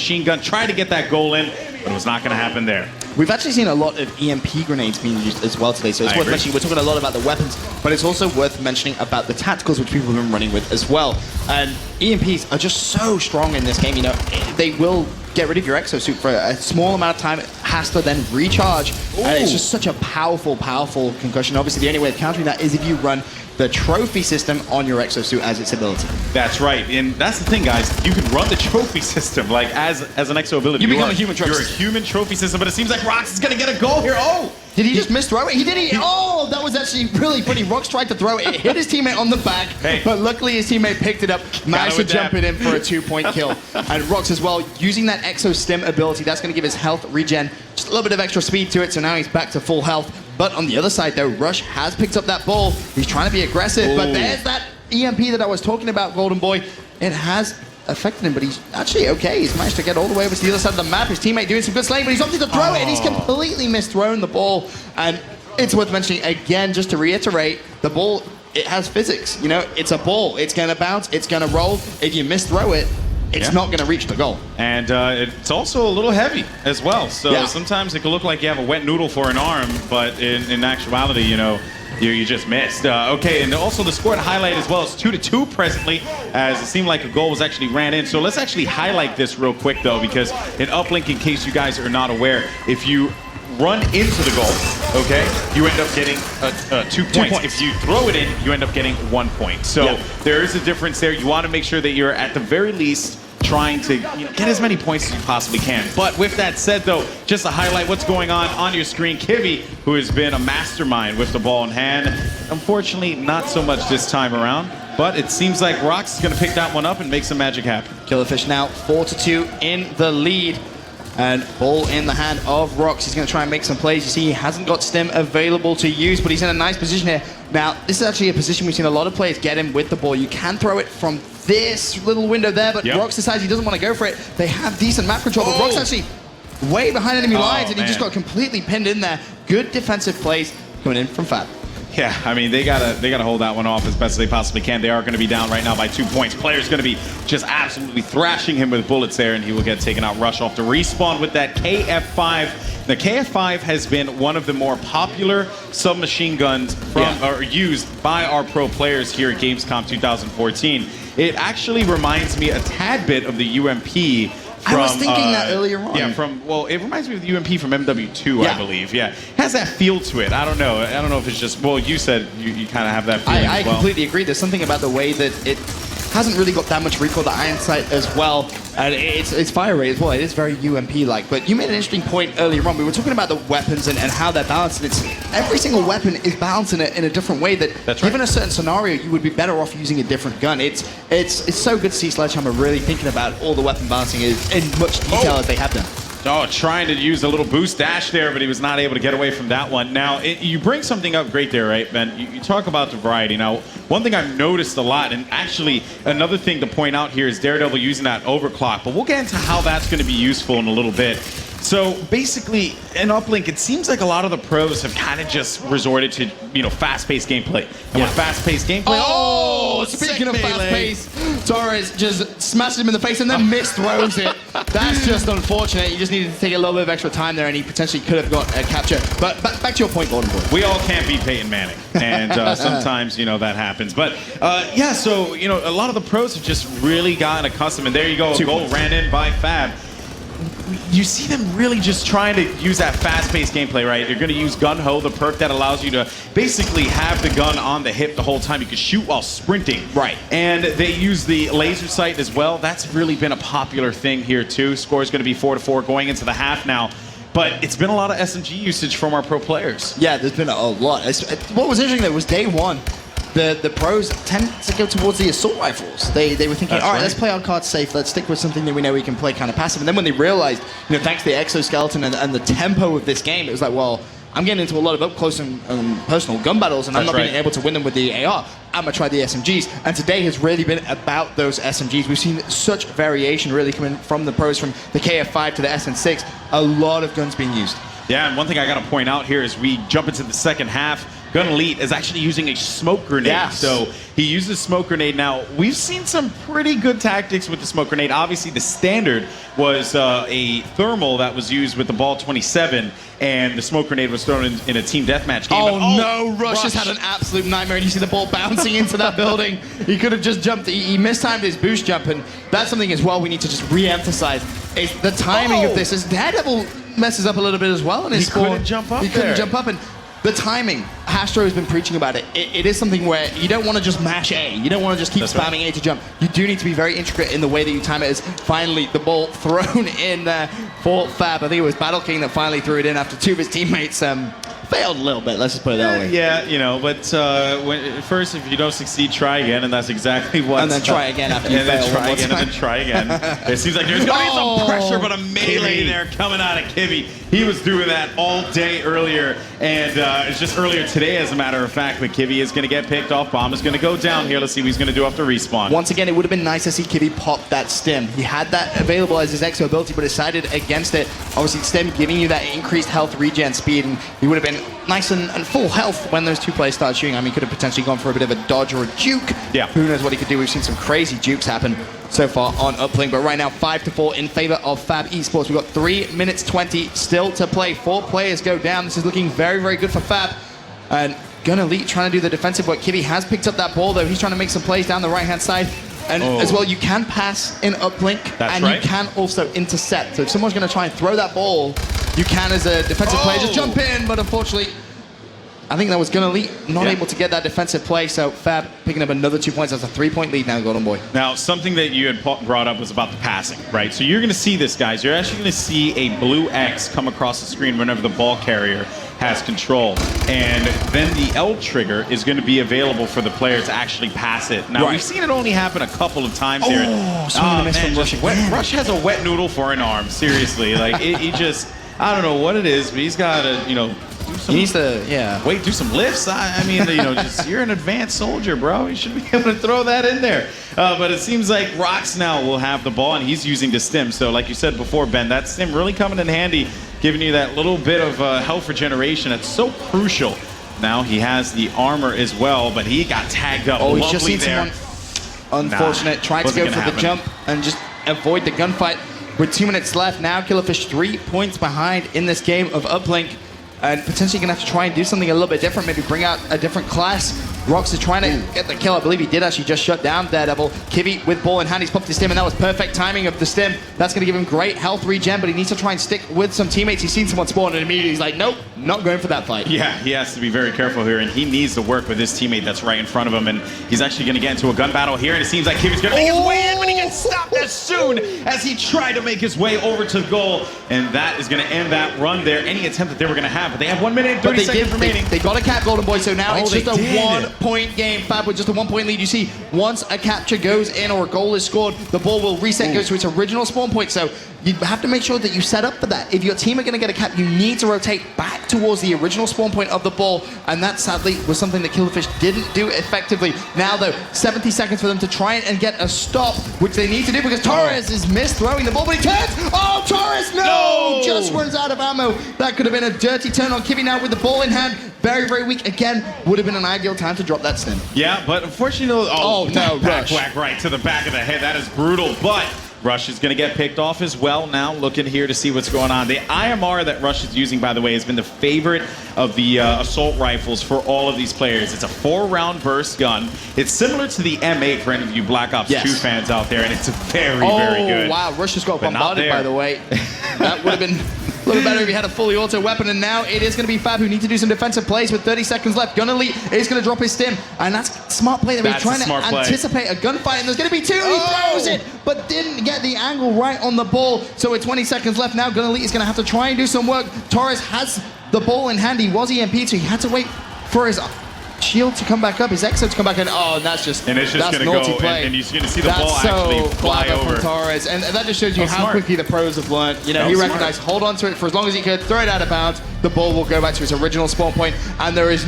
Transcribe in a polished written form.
machine gun, try to get that goal in, but it was not going to happen there. We've actually seen a lot of EMP grenades being used as well today, so it's worth mentioning. We're talking a lot about the weapons, but it's also worth mentioning about the tacticals which people have been running with as well. And EMPs are just so strong in this game, you know, they will get rid of your exosuit for a small amount of time. It has to then recharge, and it's just such a powerful, powerful concussion. Obviously, the only way of countering that is if you run the trophy system on your exosuit as its ability. That's right, and that's the thing, guys. You can run the trophy system, like as an exo ability. You become a human trophy system. You're a human trophy system, but it seems like Rox is gonna get a goal here. Oh! Did he just misthrow it? He did. Oh, that was actually really pretty. Rox tried to throw it. It hit his teammate on the back, but luckily his teammate picked it up, managed to jump it in for a 2-point kill. And Rox as well, using that exo stim ability, that's going to give his health regen just a little bit of extra speed to it, so now he's back to full health. But on the other side, though, Rush has picked up that ball. He's trying to be aggressive, but there's that EMP that I was talking about, Golden Boy. It has affected him, but he's actually okay. He's managed to get all the way over to the other side of the map. His teammate doing some good slaying, but he's opted to throw it, and he's completely misthrown the ball. And it's worth mentioning again, just to reiterate, the ball, it has physics. You know, it's a ball. It's going to bounce. It's going to roll. If you misthrow it, it's not going to reach the goal. And it's also a little heavy as well. So sometimes it can look like you have a wet noodle for an arm, but in actuality, you know, you just missed. Okay, and also the score to highlight as well is 2-2 presently, as it seemed like a goal was actually ran in. So let's actually highlight this real quick, though, because in uplink, in case you guys are not aware, if you run into the goal, okay, you end up getting 2 points. If you throw it in, you end up getting 1 point. So there is a difference there. You want to make sure that you're at the very least trying to get as many points as you possibly can. But with that said, though, just to highlight what's going on your screen, Kivy, who has been a mastermind with the ball in hand, unfortunately not so much this time around, but it seems like Rox is going to pick that one up and make some magic happen. Killerfish now 4-2 in the lead. And ball in the hand of Rox. He's going to try and make some plays. You see, he hasn't got stim available to use, but he's in a nice position here. Now, this is actually a position we've seen a lot of players get in with the ball. You can throw it from this little window there, but Rox decides he doesn't want to go for it. They have decent map control, but Rox actually way behind enemy lines, and he just got completely pinned in there. Good defensive plays coming in from Fab. Yeah, I mean, they gotta hold that one off as best as they possibly can. They are going to be down right now by 2 points. Player's going to be just absolutely thrashing him with bullets there, and he will get taken out. Rush off to respawn with that KF5. The KF5 has been one of the more popular submachine guns or used by our pro players here at Gamescom 2014. It actually reminds me a tad bit of the UMP. I was thinking that earlier on. Yeah, it reminds me of the UMP from MW2, I believe. Yeah, has that feel to it. I don't know. I don't know if it's just, well, you said you kind of have that feeling I completely agree. There's something about the way that it hasn't really got that much recoil, the iron sight as well, and it's fire rate as well. It is very UMP-like, but you made an interesting point earlier on. We were talking about the weapons and how they're balanced. It's every single weapon is balanced in a different way that, given a certain scenario, you would be better off using a different gun. It's so good to see Sledgehammer really thinking about all the weapon balancing in much detail as they have done. Oh, trying to use a little boost dash there, but he was not able to get away from that one. Now, you bring something up great there, right, Ben? You talk about the variety. Now, one thing I've noticed a lot, and actually another thing to point out here is Daredevil using that overclock, but we'll get into how that's going to be useful in a little bit. So basically, in uplink, it seems like a lot of the pros have kind of just resorted to, fast-paced gameplay. And with fast-paced gameplay, speaking of fast-paced, Torres just smashed him in the face and then misthrows it. That's just unfortunate. You just needed to take a little bit of extra time there, and he potentially could have got a capture. But back to your point, Golden Boy. We all can't beat Peyton Manning, and sometimes, that happens. But so, a lot of the pros have just really gotten accustomed, and there you go, a goal ran in by Fab. You see them really just trying to use that fast-paced gameplay, right? You're going to use Gun Ho, the perk that allows you to basically have the gun on the hip the whole time. You can shoot while sprinting. Right. And they use the laser sight as well. That's really been a popular thing here, too. Score is going to be 4-4 going into the half now. But it's been a lot of SMG usage from our pro players. Yeah, there's been a lot. What was interesting, though, was day one. The pros tend to go towards the assault rifles. They were thinking, all right, let's play our cards safe. Let's stick with something that we know we can play kind of passive. And then when they realized, thanks to the exoskeleton and the tempo of this game, it was like, well, I'm getting into a lot of up-close and personal gun battles, and I'm not being able to win them with the AR. I'm going to try the SMGs. And today has really been about those SMGs. We've seen such variation really coming from the pros, from the KF5 to the SN6. A lot of guns being used. Yeah, and one thing I got to point out here is we jump into the second half. Gun Elite is actually using a smoke grenade. Yes. So he uses smoke grenade. Now, we've seen some pretty good tactics with the smoke grenade. Obviously, the standard was a thermal that was used with the ball 27, and the smoke grenade was thrown in a team deathmatch game. Oh, no, Rush has had an absolute nightmare, and you see the ball bouncing into that building. He could have just jumped. He mistimed his boost jump, and that's something as well we need to just re-emphasize. Is the timing of this. As Daredevil messes up a little bit as well in his score. He couldn't jump up. He couldn't jump up, and the timing, Hastro has been preaching about it. It is something where you don't want to just mash A. You don't want to just keep spamming A to jump. You do need to be very intricate in the way that you time it. As finally the ball thrown in there for Fab. I think it was Battle King that finally threw it in after two of his teammates failed a little bit. Let's just put it that way. Yeah, you know, but first, if you don't succeed, try again, and that's exactly what. And then try again after you fail. And then try again, and then try again. It seems like there's going to be some pressure, but a melee there coming out of Kibby. He was doing that all day earlier, and it's just earlier today, as a matter of fact, but Kibby is going to get picked off. Bomb is going to go down here. Let's see what he's going to do after respawn. Once again, it would have been nice to see Kibby pop that stim. He had that available as his exo ability, but decided against it. Obviously, stim giving you that increased health regen speed, and he would have been nice and full health when those two players start shooting. I mean, he could have potentially gone for a bit of a dodge or a juke. Yeah. Who knows what he could do? We've seen some crazy jukes happen so far on Uplink, but right now 5-4 in favor of Fab Esports. We've got 3 minutes 20 still to play. 4 players go down. This is looking very, very good for Fab. And Gun Elite trying to do the defensive work. Kibby has picked up that ball, though. He's trying to make some plays down the right-hand side. And as well, you can pass in uplink, and you can also intercept. So if someone's going to try and throw that ball, you can, as a defensive player, just jump in. But unfortunately, I think that was Gun Elite not able to get that defensive play. So Fab picking up another 2 points. That's a 3-point lead now, Golden Boy. Now, something that you had brought up was about the passing, right? So you're going to see this, guys. You're actually going to see a blue X come across the screen whenever the ball carrier has control. And then the L trigger is going to be available for the player to actually pass it. Now, we've seen it only happen a couple of times here. Rush has a wet noodle for an arm, seriously. Like, he just, I don't know what it is, but he's got to, you know, he needs to, do some lifts. I mean, you know, just you're an advanced soldier, bro. You should be able to throw that in there. But it seems like Rox now will have the ball, and he's using the stim. So, like you said before, Ben, that stim really coming in handy, giving you that little bit of health regeneration. That's so crucial. Now he has the armor as well, but he got tagged up. Oh, he's just seen someone unfortunate. Tried to go for the jump and just avoid the gunfight. With 2 minutes left now, Killerfish 3 points behind in this game of Uplink. And potentially going to have to try and do something a little bit different, maybe bring out a different class. Rox is trying to get the kill. I believe he did actually just shut down Daredevil. Kibby with ball in hand, he's popped his stim, and that was perfect timing of the stim. That's going to give him great health regen, but he needs to try and stick with some teammates. He's seen someone spawn, and immediately he's like, nope, not going for that fight. Yeah, he has to be very careful here, and he needs to work with his teammate that's right in front of him, and he's actually going to get into a gun battle here, and it seems like Kibby's going to make his way in, but he gets stopped as soon as he tried to make his way over to the goal, and that is going to end that run there. Any attempt that they were going to have, but they have 1 minute and 30 seconds remaining. They got a cap, Golden Boy, so now it's just a 1-point game. Fab with just a 1-point lead. You see, once a capture goes in or a goal is scored, the ball will reset, goes to its original spawn point. So you have to make sure that you set up for that. If your team are going to get a cap, you need to rotate back towards the original spawn point of the ball, and that sadly was something that Killerfish didn't do effectively. Now though, 70 seconds for them to try and get a stop, which they need to do because Torres is missed throwing the ball, but he turns. Oh, Torres, no! Just runs out of ammo. That could have been a dirty turn on Kibby now with the ball in hand. Very, very weak. Again, would have been an ideal time to drop that stim. Yeah, but unfortunately, whack right to the back of the head. That is brutal, but Rush is going to get picked off as well now, looking here to see what's going on. The IMR that Rush is using, by the way, has been the favorite of the assault rifles for all of these players. It's a 4-round burst gun. It's similar to the M8 for any of you Black Ops 2 fans out there, and it's very, very good. Oh, wow. Rush just got bombarded, by the way. That would have been a little better if he had a fully auto weapon, and now it is going to be Fab who need to do some defensive plays with 30 seconds left. Gun Elite is going to drop his stim, and that's a smart play. That he's trying to anticipate a gunfight, and there's going to be 2. He throws it, but didn't get the angle right on the ball. So with 20 seconds left now, Gun Elite is going to have to try and do some work. Torres has the ball in hand. He was EMP'd, so he had to wait for his shield to come back up, his exo to come back in. Oh, and that's just, and it's just going to go, and you're going to see the ball actually fly over. From Torres, and that just shows you how quickly the pros have learned. You know, he recognized, hold on to it for as long as he could, throw it out of bounds, the ball will go back to its original spawn point, and there is